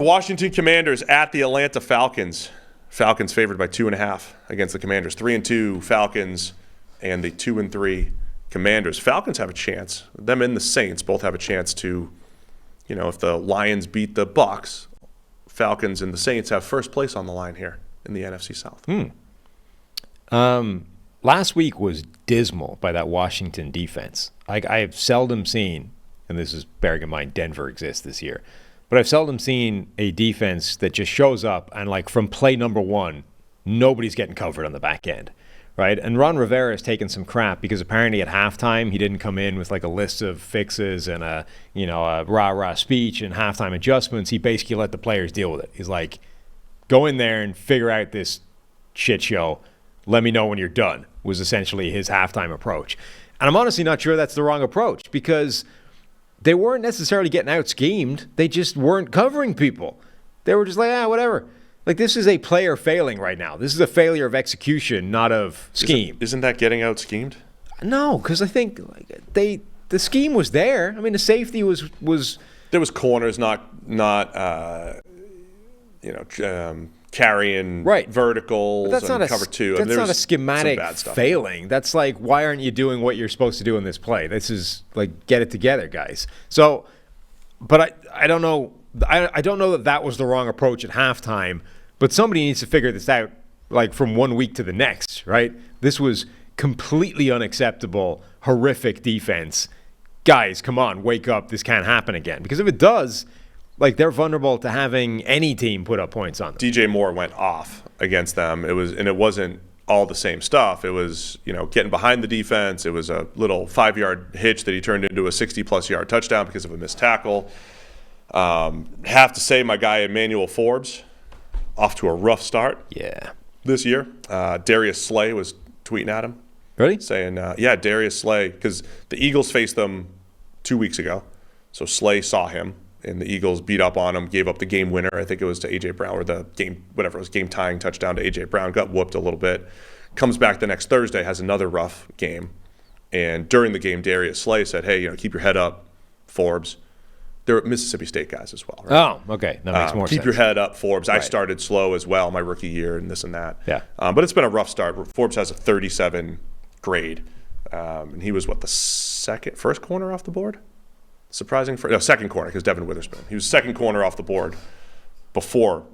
Washington Commanders at the Atlanta Falcons. Falcons favored by 2.5 against the Commanders. 3-2 Falcons and the 2-3 Commanders. Falcons have a chance. Them and the Saints both have a chance to, if the Lions beat the Bucs, Falcons and the Saints have first place on the line here in the NFC South. Last week was dismal by that Washington defense. I have seldom seen, and this is bearing in mind Denver exists this year, but I've seldom seen a defense that just shows up and from play number one, nobody's getting covered on the back end, right? And Ron Rivera has taken some crap because apparently at halftime he didn't come in with a list of fixes and a rah-rah speech and halftime adjustments. He basically let the players deal with it. He's like, go in there and figure out this shit show. Let me know when you're done, was essentially his halftime approach. And I'm honestly not sure that's the wrong approach because they weren't necessarily getting out-schemed. They just weren't covering people. They were just whatever. This is a player failing right now. This is a failure of execution, not of scheme. Isn't that getting out-schemed? No, because I think the scheme was there. I mean, the safety was there was corners not carrying verticals and cover two. That's not a schematic failing. That's why aren't you doing what you're supposed to do in this play? This is get it together, guys. So, but I don't know. I don't know that was the wrong approach at halftime, but somebody needs to figure this out from one week to the next, right? This was completely unacceptable, horrific defense. Guys, come on, wake up. This can't happen again. Because if it does, they're vulnerable to having any team put up points on them. DJ Moore went off against them. It wasn't all the same stuff. It was, getting behind the defense. It was a little 5-yard hitch that he turned into a 60-plus yard touchdown because of a missed tackle. Have to say my guy Emmanuel Forbes off to a rough start. Yeah. This year. Darius Slay was tweeting at him. Really? Saying, Darius Slay, because the Eagles faced them 2 weeks ago. So Slay saw him. And the Eagles beat up on him, gave up the game winner. I think it was to A.J. Brown, or the game-tying touchdown to A.J. Brown. Got whooped a little bit. Comes back the next Thursday, has another rough game. And during the game, Darius Slay said, hey, keep your head up, Forbes. They're Mississippi State guys as well, right? Oh, okay. That makes more sense. Keep your head up, Forbes. Right. I started slow as well my rookie year and this and that. Yeah. But it's been a rough start. Forbes has a 37 grade. And he was, the first corner off the board? Second corner because Devin Witherspoon. He was second corner off the board before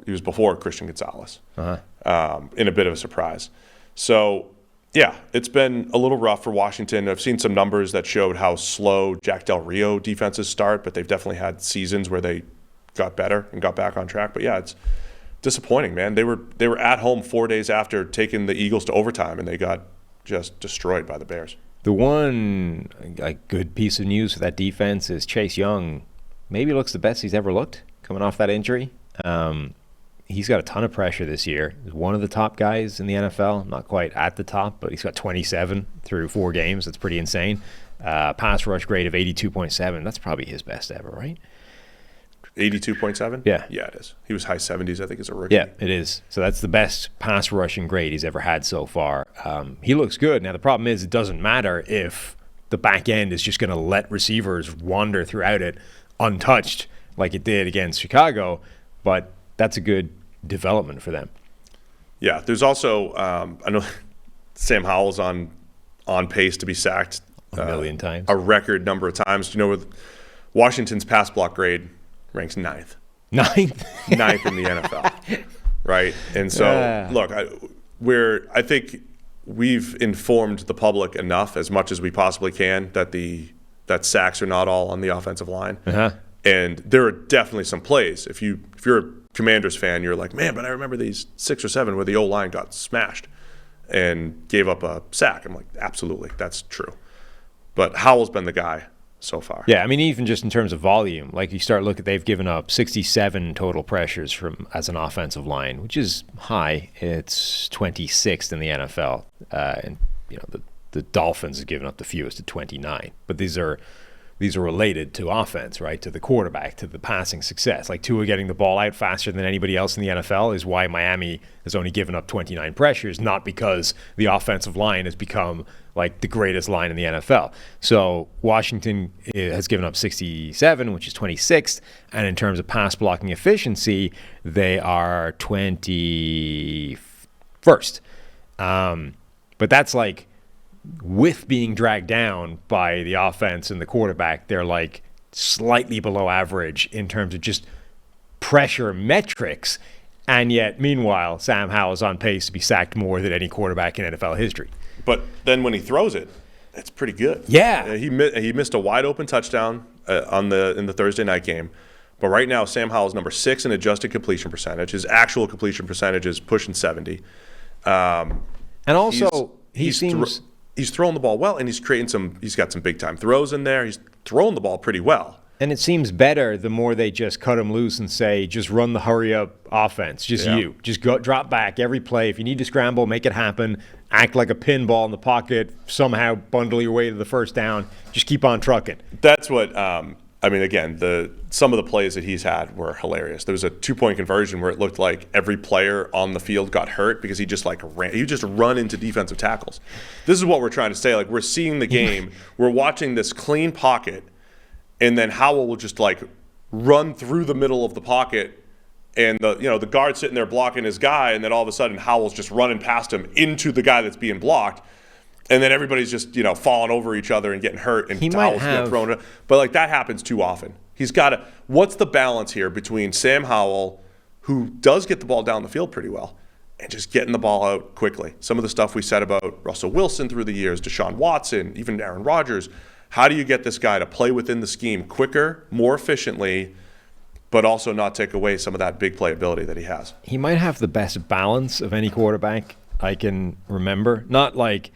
Christian Gonzalez. In a bit of a surprise. So, yeah, it's been a little rough for Washington. I've seen some numbers that showed how slow Jack Del Rio defenses start, but they've definitely had seasons where they got better and got back on track. But yeah, it's disappointing, man. They were at home 4 days after taking the Eagles to overtime, and they got just destroyed by the Bears. The one good piece of news for that defense is Chase Young maybe looks the best he's ever looked coming off that injury. He's got a ton of pressure this year. He's one of the top guys in the NFL. Not quite at the top, but he's got 27 through 4 games. That's pretty insane. Pass rush grade of 82.7. That's probably his best ever, right? 82.7? Yeah. Yeah, it is. He was high 70s, I think, as a rookie. Yeah, it is. So that's the best pass rushing grade he's ever had so far. He looks good. Now, the problem is it doesn't matter if the back end is just going to let receivers wander throughout it untouched like it did against Chicago, but that's a good development for them. Yeah, there's also, I know Sam Howell's on pace to be sacked a million times. A record number of times. Do you know where Washington's pass block grade ranks 9th. 9th? 9th in the NFL, right? And so, look, I think we've informed the public enough, as much as we possibly can, that sacks are not all on the offensive line. And there are definitely some plays. If you're a Commanders fan, you're like, man, but I remember these 6 or 7 where the O-line got smashed and gave up a sack. I'm like, absolutely, that's true. But Howell's been the guy so far. Yeah, I mean, even just in terms of volume, you start looking, they've given up 67 total pressures as an offensive line, which is high. It's 26th in the NFL, and the Dolphins have given up the fewest at 29. But these are these are related to offense, right? To the quarterback, to the passing success. Like Tua getting the ball out faster than anybody else in the NFL is why Miami has only given up 29 pressures, not because the offensive line has become like the greatest line in the NFL. So Washington has given up 67, which is 26th. And in terms of pass blocking efficiency, they are 21st. But that's like with being dragged down by the offense and the quarterback, they're like slightly below average in terms of just pressure metrics. And yet, meanwhile, Sam Howell is on pace to be sacked more than any quarterback in NFL history. But then when he throws it, it's pretty good. Yeah. He missed a wide open touchdown in the Thursday night game. But right now, Sam Howell is number 6 in adjusted completion percentage. His actual completion percentage is pushing 70. And also, he's throwing the ball well, and he's got some big time throws in there. He's throwing the ball pretty well. And it seems better the more they just cut him loose and say, just run the hurry up offense. Just go drop back every play. If you need to scramble, make it happen. Act like a pinball in the pocket. Somehow bundle your way to the first down. Just keep on trucking. That's what again, some of the plays that he's had were hilarious. There was a 2-point conversion where it looked like every player on the field got hurt because he just run into defensive tackles. This is what we're trying to say. Like, we're seeing the game, we're watching this clean pocket, and then Howell will just like run through the middle of the pocket, and the guard sitting there blocking his guy, and then all of a sudden Howell's just running past him into the guy that's being blocked. And then everybody's just, falling over each other and getting hurt, and towels get thrown. But like, that happens too often. He's got to. What's the balance here between Sam Howell, who does get the ball down the field pretty well, and just getting the ball out quickly? Some of the stuff we said about Russell Wilson through the years, Deshaun Watson, even Aaron Rodgers. How do you get this guy to play within the scheme quicker, more efficiently, but also not take away some of that big playability that he has? He might have the best balance of any quarterback I can remember. Not like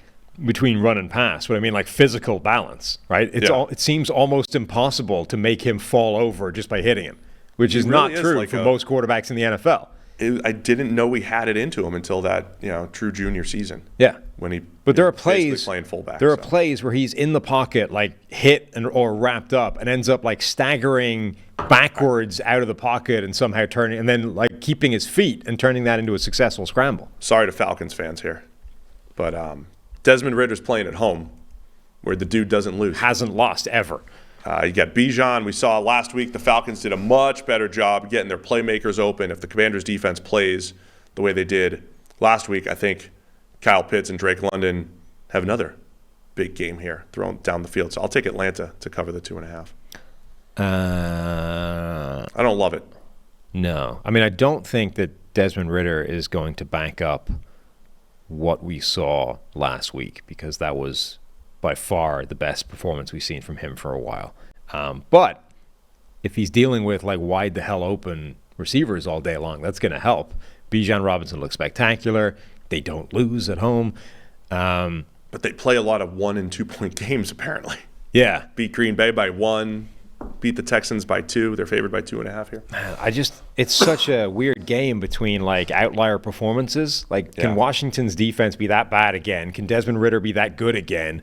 between run and pass, but I mean like physical balance, right? It seems almost impossible to make him fall over just by hitting him, which is not true for most quarterbacks in the NFL. I didn't know we had it into him until that true junior season. Yeah, but there are plays playing fullback. There are plays where he's in the pocket, like hit or wrapped up, and ends up like staggering backwards out of the pocket and somehow turning, and then like keeping his feet and turning that into a successful scramble. Sorry to Falcons fans here, but Desmond Ritter's playing at home, where the dude doesn't lose. Hasn't lost ever. You got Bijan. We saw last week the Falcons did a much better job getting their playmakers open. If the Commanders' defense plays the way they did last week, I think Kyle Pitts and Drake London have another big game here thrown down the field. So I'll take Atlanta to cover the 2.5. I don't love it. No. I mean, I don't think that Desmond Ridder is going to back up what we saw last week, because that was by far the best performance we've seen from him for a while. But if he's dealing with like wide the hell open receivers all day long, that's going to help. Bijan Robinson looks spectacular. They don't lose at home. But they play a lot of 1- and 2-point games, apparently. Yeah. Beat Green Bay by 1, beat the Texans by 2. They're favored by 2.5 here. Man, it's such a weird game between like outlier performances. Like, can Washington's defense be that bad again? Can Desmond Ridder be that good again?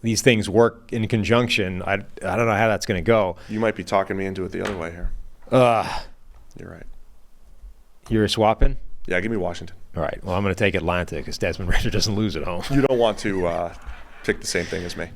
These things work in conjunction. I don't know how that's going to go. You might be talking me into it the other way here. You're right. You're swapping? Yeah, give me Washington. All right. Well, I'm going to take Atlanta because Desmond Ridder doesn't lose at home. You don't want to pick the same thing as me.